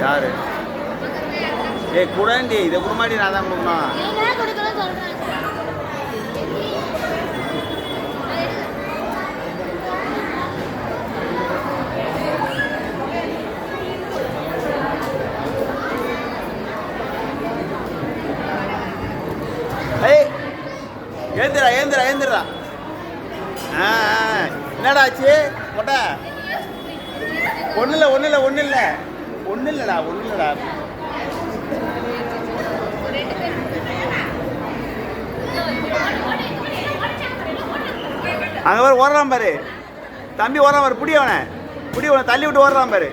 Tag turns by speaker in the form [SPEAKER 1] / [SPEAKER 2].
[SPEAKER 1] யாரு? ஏய் குடண்டி, இதை குடுமாடி நான் தான் கொடுக்கணும். ஏய் ஏந்திரா ஏந்திரா ஏந்திரா. என்னடா ஆச்சு கொட்டை? ஒன்றும் இல்லை ஒன்றும் இல்லை ஒன்றும் இல்லை ஒன்றும் இல்லைடா ஒன்றும் இல்லைடா. அங்கே பாரு ஓடுறான் பாரு தம்பி, ஓடுறான் பாரு. புடி அவனை தள்ளி விட்டு ஓடுறான் பாரு.